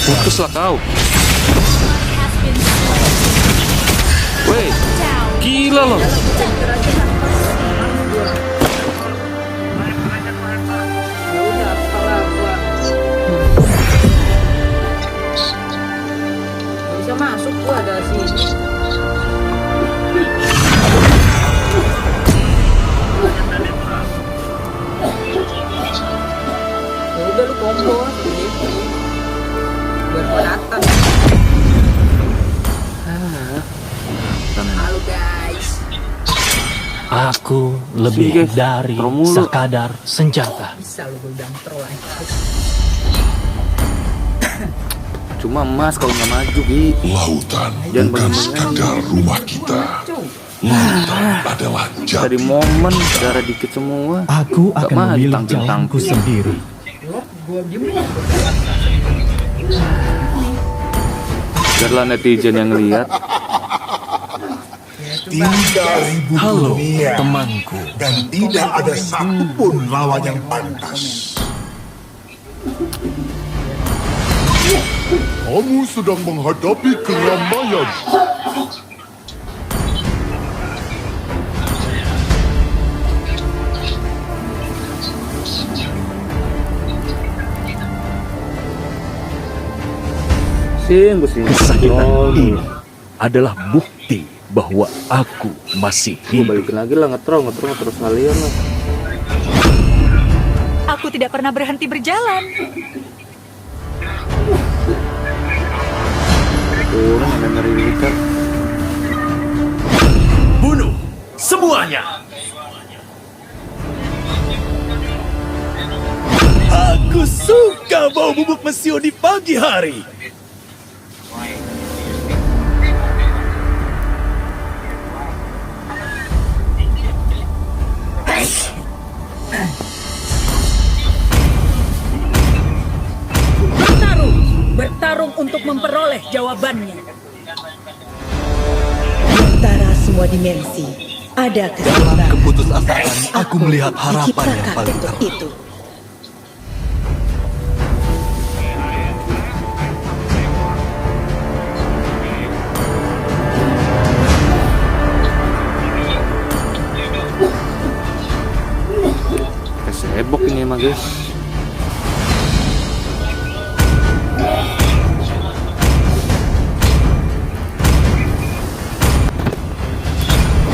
Putuslah kau. Weh, gila loh. Bisa masuk gua ada sini. Ya udah lu combo gitu. Biar gua datang. Halo guys. Aku lebih Sini, guys. dari Throw mulu. sekadar senjata. Bisa lu bilang troll aja. Cuma emas kalau nggak maju, Gi. Lautan Jangan bukan bangun-bangun. sekedar rumah kita. Lautan adalah Tadi jati. momen darah dikit semua. Aku Nggak akan maju, memilih tampil-tampil. jalanku sendiri. Gua diem. Biarlah netizen yang lihat. Tiga ribu Halo, dunia temanku. dan tidak ada satupun lawan yang pantas. Kamu sedang menghadapi keramaian. Sing, sing. Kesakitan Oh, ini adalah bukti bahwa aku masih gue hidup. balikin lagi lah, ngetrol terus kalian lah. Aku tidak pernah berhenti berjalan. Turun ada ngeri militer. Bunuh semuanya. Aku suka bau bubuk mesio di pagi hari. Bertarung untuk memperoleh jawabannya. Di antara semua dimensi, ada keseimbangan. Keputusasaan aku melihat harapan yang diciptakan paling untuk terang. itu. Kesebok ini emang, guys.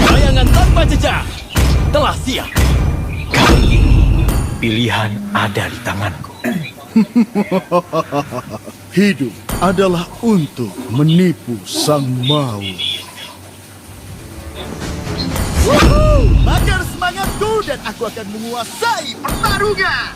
Bayangan tanpa jejak telah siap. Kali ini pilihan ada di tanganku. Hidup adalah untuk menipu sang maut. Bakar semangatku dan aku akan menguasai pertarungan.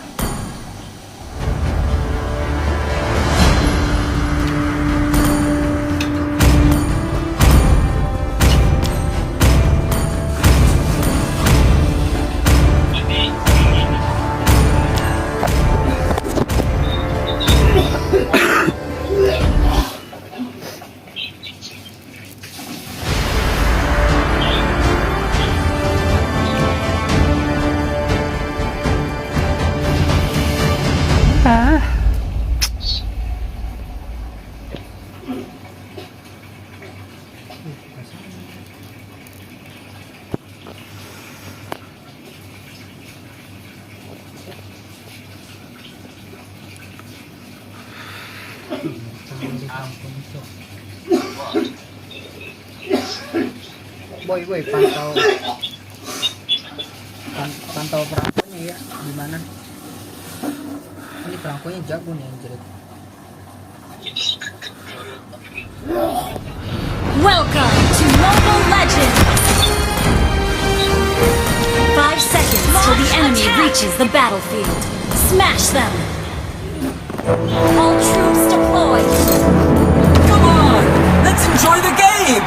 Boy, pantau perangkonya ya, gimana? Ini perangkonya jago nih yang jelek. Welcome to Mobile Legends! 5 seconds till the enemy reaches the battlefield. Smash them! All troops deployed! Come on! Let's enjoy the game!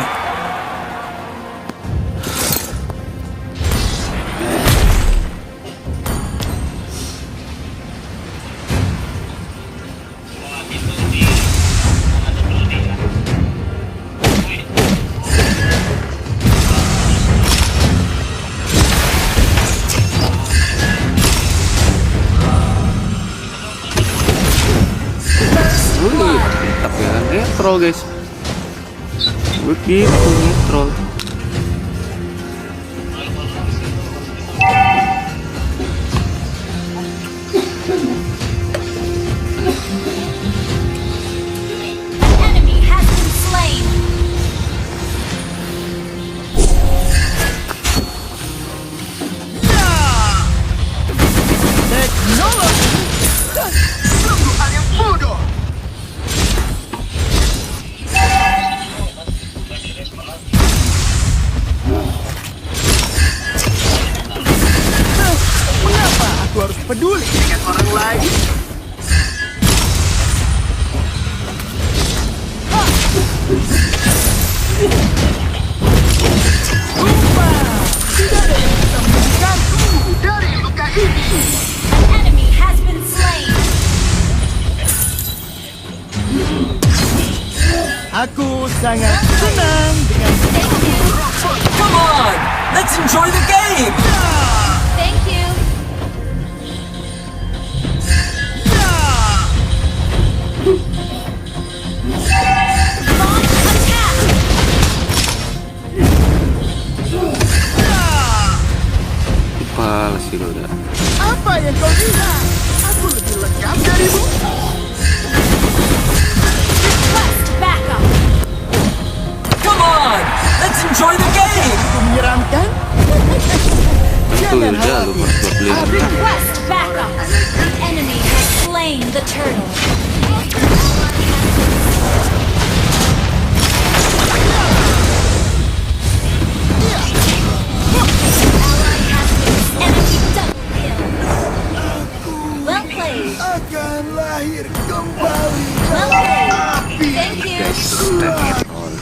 ngetrol guys. Gue gitu ngetrol. Enemy has been slain. Aku harus peduli dengan orang lain. An enemy has been slain. Aku sangat senang dengan Come on! Let's enjoy the game! Thank you. Launch attack. Kepala sih lo udah. apa yang kau lihat. Aku lebih lengkap darimu. Request backup. Come on! Let's enjoy the game! Aku menyeramkan. Itu udah lu pas buat beli. Request backup. The enemy has slain the turtle. Enemy double kill. Well played. Akan lahir kembali. Well played. Thank you. Ngetrol.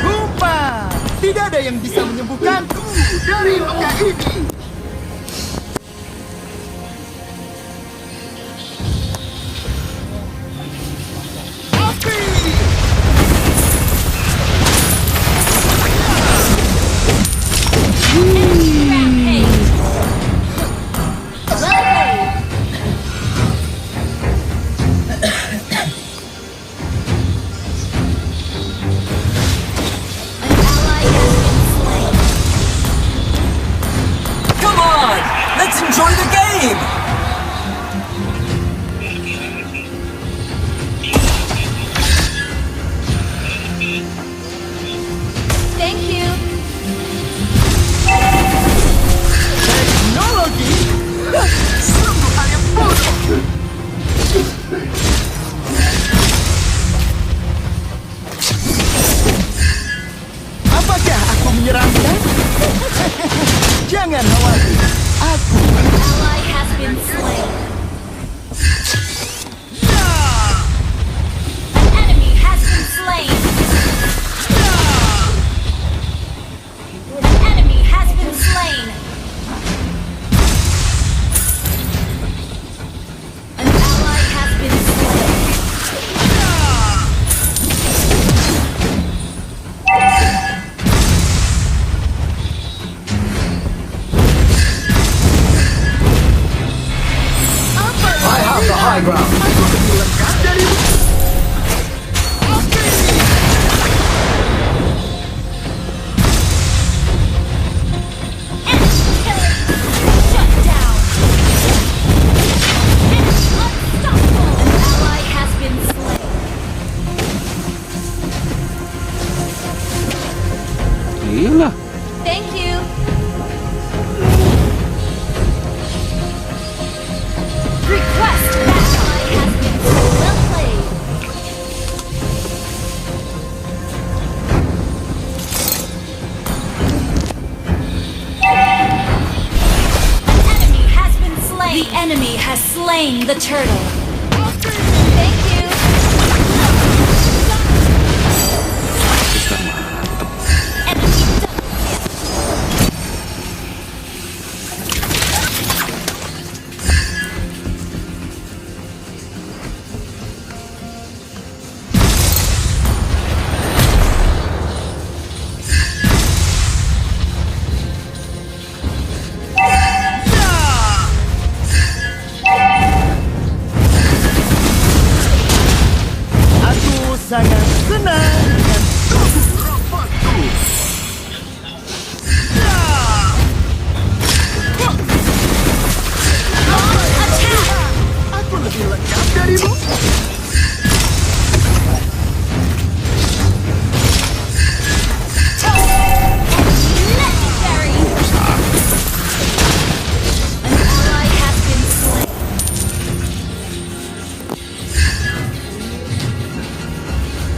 Lupa, tidak ada yang bisa menyembuhkanku dari luka ini. Enemy rampage. Well played. An ally has been slain. Come on! Let's enjoy the game! Thank you. Teknologi. Sungguh hal yang bodoh. Apakah aku menyeramkan? Jangan khawatir. Aku Ally has been slain. An enemy has been slain. An enemy has been slain. An ally has been slain. I have the high ground! lengkap darimu. Shut down. Enemy unstoppable. An ally has been slain. Iyalah. Thank you. Request backup has been well played. An enemy has been slain. The enemy has slain the turtle. Thank you. Bisa mantep. Enemy double kill. senang dengan tubuh robotku. Aku lebih lengkap darimu. Legendary! An ally has been slain.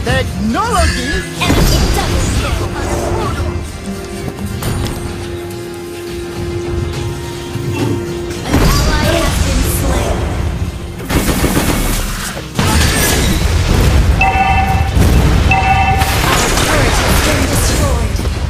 Teknologi Enemy double kill. An ally has been slain. Our turret has been destroyed.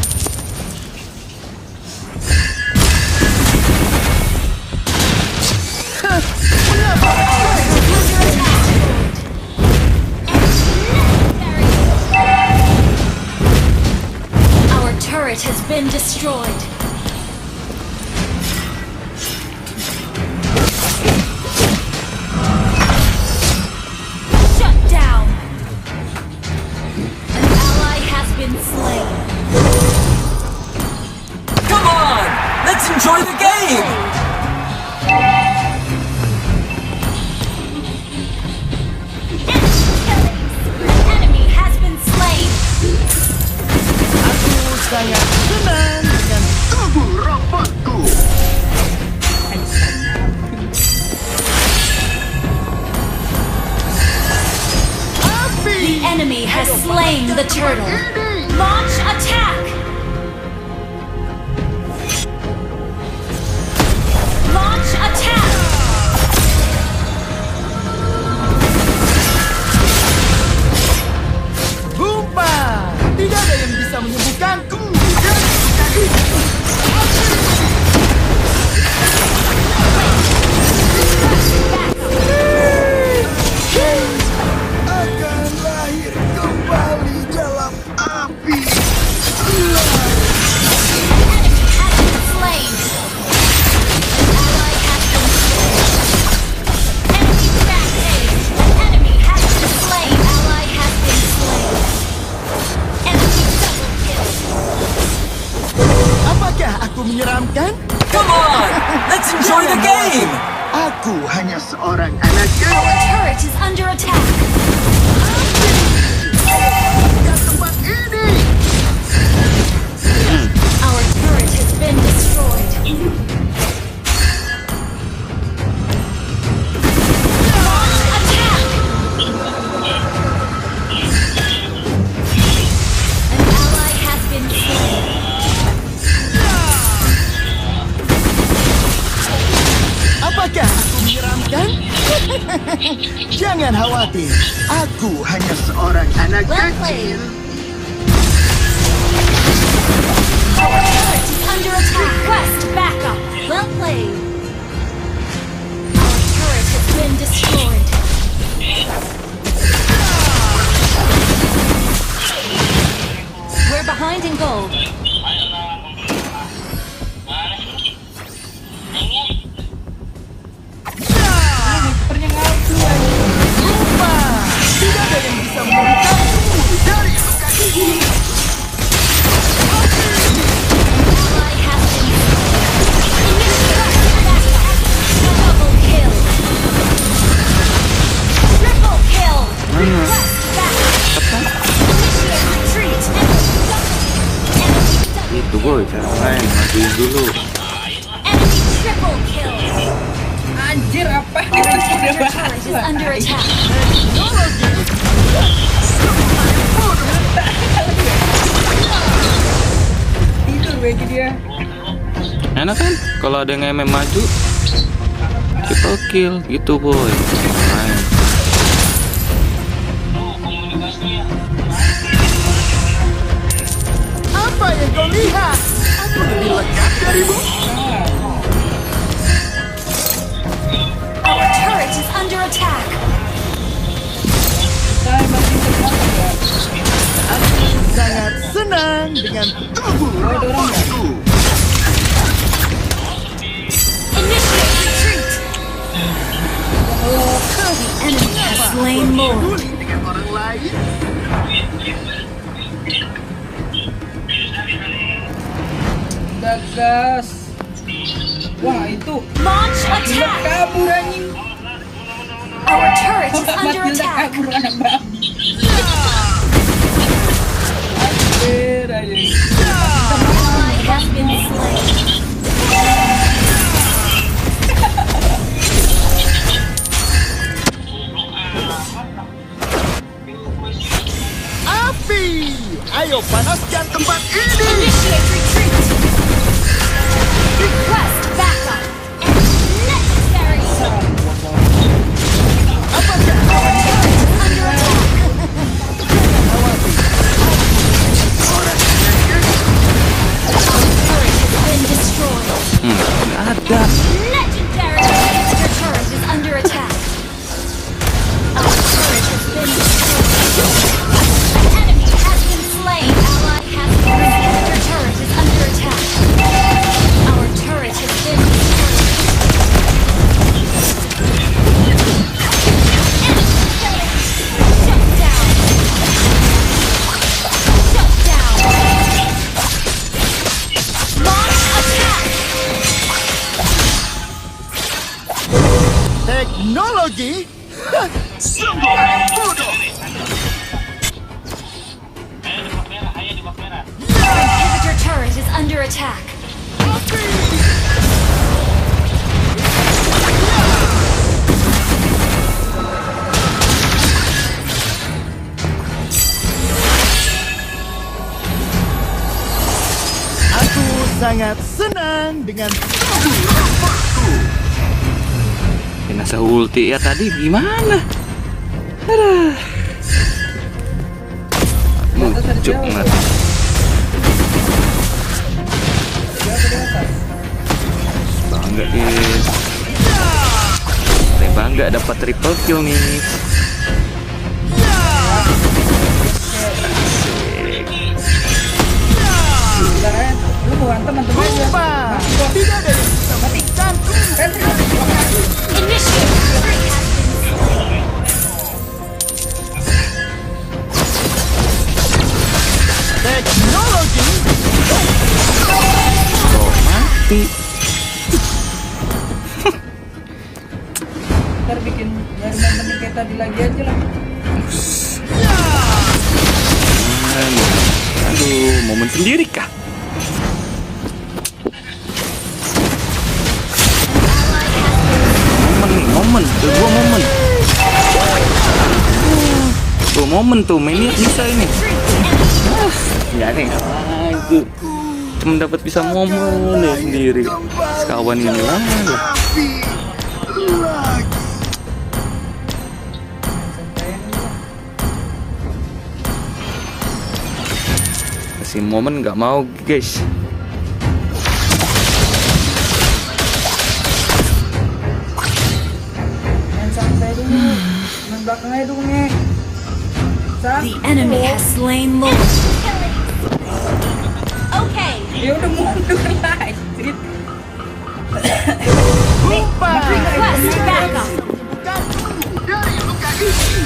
Our turret has been destroyed. Shut down. An ally has been slain. Come on! Let's enjoy the game! An enemy has been slain. aku sangat senang dengan tubuh robotku. Api The enemy has slain the turtle. Launch attack! Launch attack! Bumpa! Tidak ada yang bisa menyembuhkanku dari luka ini. Akan lahir kembali dalam api. Has been slain. An ally has been slain. Enemy rampage. An enemy has been slain. Ally has been slain. Enemy double kill. Apakah aku menyeramkan? Come on! Let's enjoy the game! Aku hanya seorang anak kecil. Our turret is under attack. Tempat ini. Our turret has been destroyed. Launch attack! An ally has been slain. Apakah aku menyeramkan? Jangan khawatir, aku hanya seorang anak Well kecil. played. Our turret is under attack. Request backup. Well played. Our turret has been destroyed. We're behind in gold. Lupa, tidak ada yang bisa menyembuhkanku dari luka ini. Ally has been slain. Double kill. Triple kill. Request backup. Initiate retreat. Enemy double Itu boy, cara main. Matiin dulu. Enemy triple kill. Anjir, apa Our turret is under attack. tidur bagi dia. Enak kan? Kalau ada yang MM maju, triple kill gitu boy. Main. Apa yang kau lihat? Aku lebih lengkap darimu. Our turret is under attack. Aku sangat senang dengan tubuh robotku. Initiate retreat. The enemy has slain more. Peduli dengan orang lain. gas. Wah itu. Launch Matilda attack! kabur anjing. Our turret is under Matilda attack! kabur anak babi. Anjir anjing. Ally has been slain. Api! Ayo panaskan tempat ini! Initiate retreat! Request backup! Necessary! Apakah Our turret is under attack! Our turret has been destroyed! Nggak ada. Legendary! Your turret is under attack! Our turret has been destroyed! An enemy has been slain! Ally has been slain! Your turret is under attack! Our turret has been destroyed! Shut down! Shut down! Launch attack! teknologi? Hah, sungguh bodoh! Inhibitor turret is under attack. Aku sangat senang dengan Jenazah ulti ya tadi gimana? Aduh. Muncul nggak? Bangga guys. Saya bangga dapat triple kill nih. Lu mau berantem aja. Lupa! Tidak ada yang bisa matikanku! Initiate retreat. Teknologi? Oh mati. Ntar bikin nyari momen kayak tadi lagi aja lah. Aduh, momen sendiri kah? Momen nih, momen. Tuh gua momen. Tuh momen tuh, mainnya bisa ini. Nggak ada yang itu. Cuma dapat bisa momen ya sendiri. Sekawan ini lah. Api! Lagi! Kasih momen nggak mau guys. Main santai dulu. Main belakang aja dulu nih. The enemy has slain Lord. Okay. Ya udah mundur lah. Anjir. Lupa! Request backup. Bukanku dari luka ini!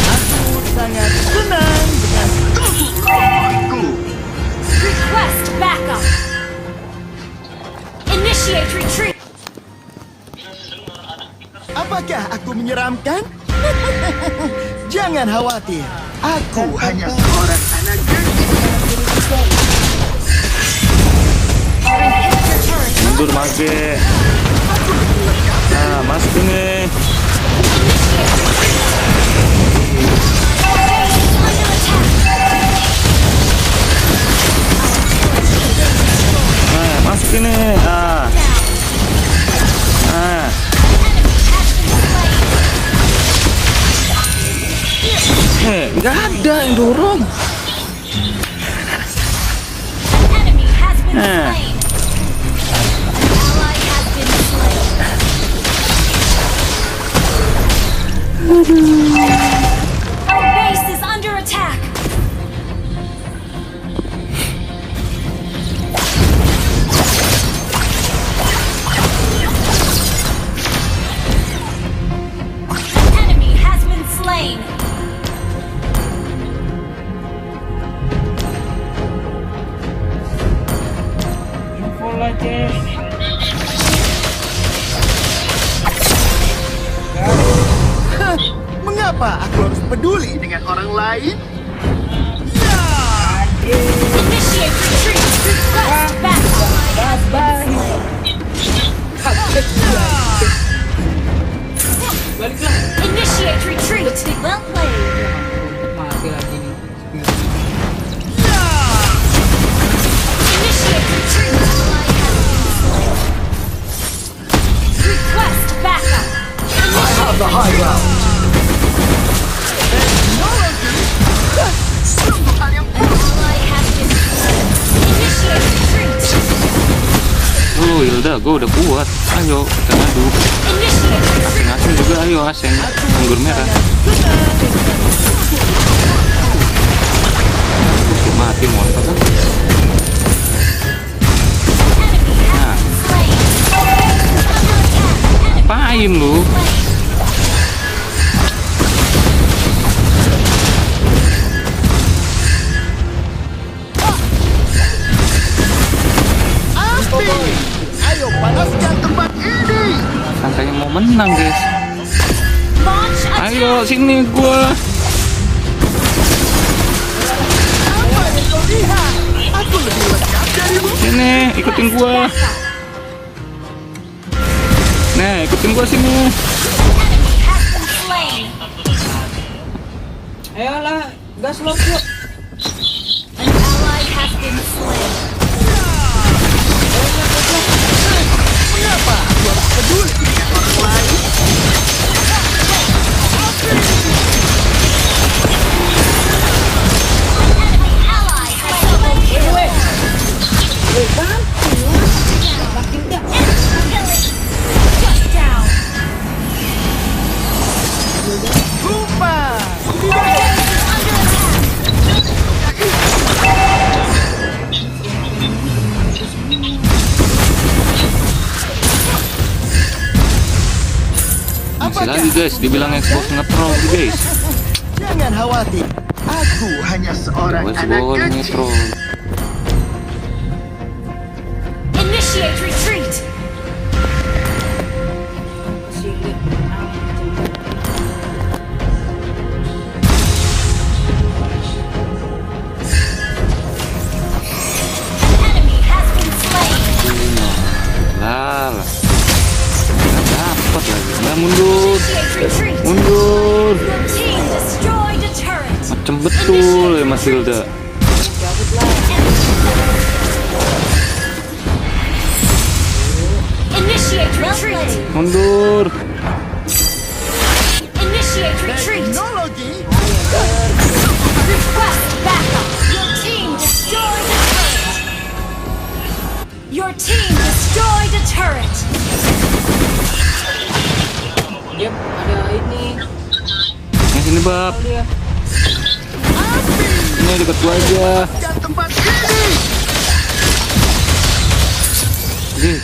Aku sangat senang dengan tubuhku! Request backup. Initiate retreat. Apakah aku menyeramkan? Jangan khawatir, aku hanya seorang anak kecil. Our inhibitor turret Mundur mage. Nah, masuk ini. under attack. Nah, masuk ini. Ah, ah. Nggak ada yang dorong. An enemy has been Ah. slain. Ally has been slain. Our base is under attack. An enemy has been slain. Mengapa aku harus peduli dengan orang lain? Initiate retreat. Request backup. Initiate retreat. Well played. Mati lagi nih. Initiate retreat. Ally has been slain. Request backup. Have the high ground. Ally has been slain. Initiate retreat. Oh Hilda, gue udah kuat. Ayo kita ngadu. Initiate retreat. Asing juga, ayo asing. Anggur merah. Oke, mati monster kan. Nah, Slain. apain lu? Api! Ayo panaskan tempat ini! Sangkanya mau menang guys. Launch attack. Ayo sini gua. Apa yang kau lihat? Aku lebih lengkap darimu. Sini, ikutin gua. Nah, ikutin gua sini. Enemy has been slain. Ayolah, gas lo yuk. An ally has been slain. Mengapa aku harus peduli dengan orang lain? Ally has double kill. Shut down. Lupa! Under attack. Masih lagi guys, dibilang Xbox nge-troll sih guys. Jangan khawatir. Aku hanya seorang anak Xbox kecil. nge-troll. Initiate retreat. An enemy has been slain. Lah. Nggak dapet lagi. Nah, mundur. Initiate retreat. Mundur. Your team destroyed a turret. Macem betul ya Mas Hilda. Initiate retreat. Mundur. Initiate retreat. Teknologi Request backup. Your team destroyed a turret. Your team destroyed a turret. Yep, ada ini. Yang sini bab. Dia. Ini deket gua aja. dan tempat ini. Oke.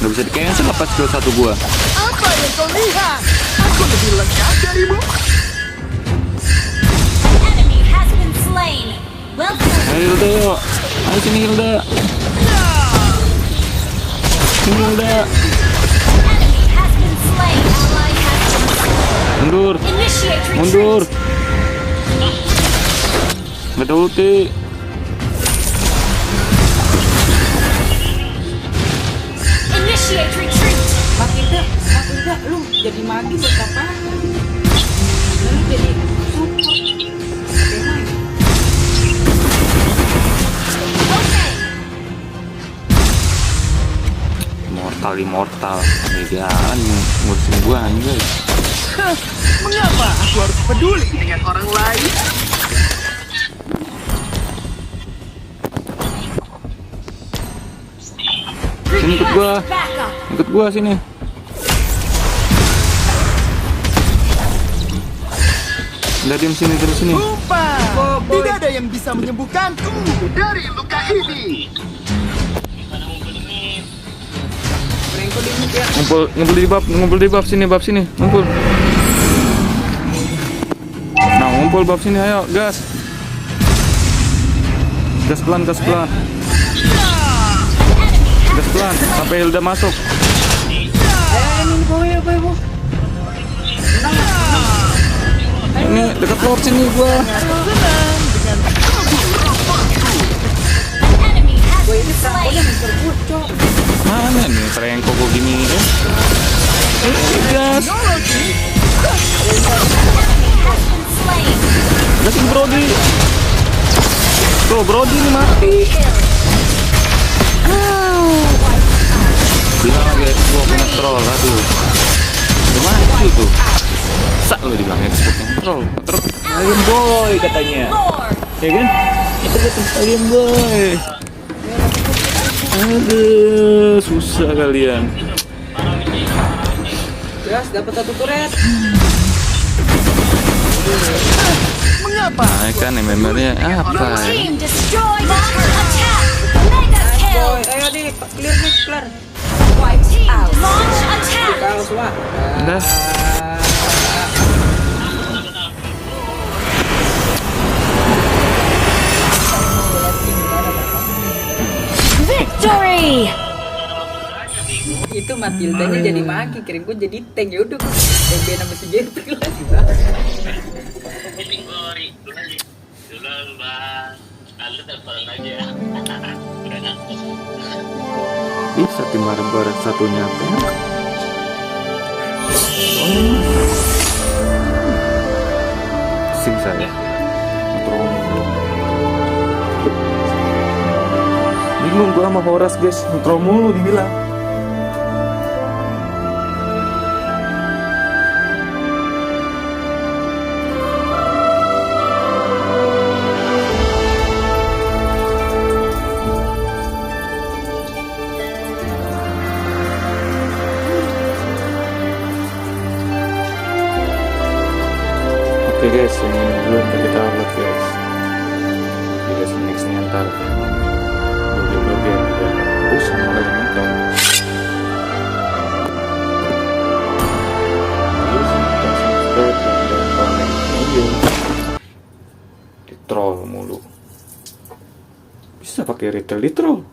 Nggak bisa di cancel apa skill 1 gua. Apa yang kau lihat? Aku lebih lengkap darimu. An enemy has been slain. Well played. Ayo Hilda yuk. Ayo sini Hilda. Sini Hilda. Enemy has been slain. Ally has been slain. Mundur. Initiate retreat. Mundur. Nggak ada ulti. Initiate retreat. Makin dah, lu jadi magi buat apa? Lu jadi support. Oke, main. Okay. Immortal. Medan ngurusin gua anjay. Hah, mengapa aku harus peduli dengan orang lain? Sini ikut gua. Request backup. Ikut gua sini. Udah diam sini terus sini. Lupa! Tidak ada yang bisa menyembuhkanku dari luka ini. Brengko di mid ya. Ngumpul di bab sini, ngumpul. Nah, ngumpul bab sini ayo, gas. Gas pelan. Gas pelan sampai Hilda masuk. Ayo, ini bu. Menang. Dekat Lord sini gua. An enemy has Gue been ini slain. tangkapnya Mr. Bucok. Mana nih triangle kok gini ya? Gas. Enemy has been slain. Gasin Brody. Tuh Brody ini mati. Kill. Bilang lagi Xbox punya troll, aduh. Udah mati tuh. Sak lu dibilang Xbox yang troll. Terus alien boy katanya. More. Ya kan? Itu betul alien boy. Aduh, susah kalian. Jelas dapat satu turret. Mengapa? Nah kan MMR-nya apa Your ya? team destroyed the attack. Mega kill. Boy, ayo nih, clear nih, clear. White team launch attack. Kalau semua. Udah. Victory. Itu Matildanya jadi maki, kirain gue jadi tank. Ya udah, TB nama si Jeffrey lagi. Bisa timar barat satunya teh. Sing saya. Bingung gua sama Horas guys, intro mulu dibilang. Oke guys, ini dulu yang kita upload guys. Video nextnya ntar blog-blog yang udah bosan mulai nonton. Subscribe dan komen aja. Di troll mulu. Bisa pakai retail di troll.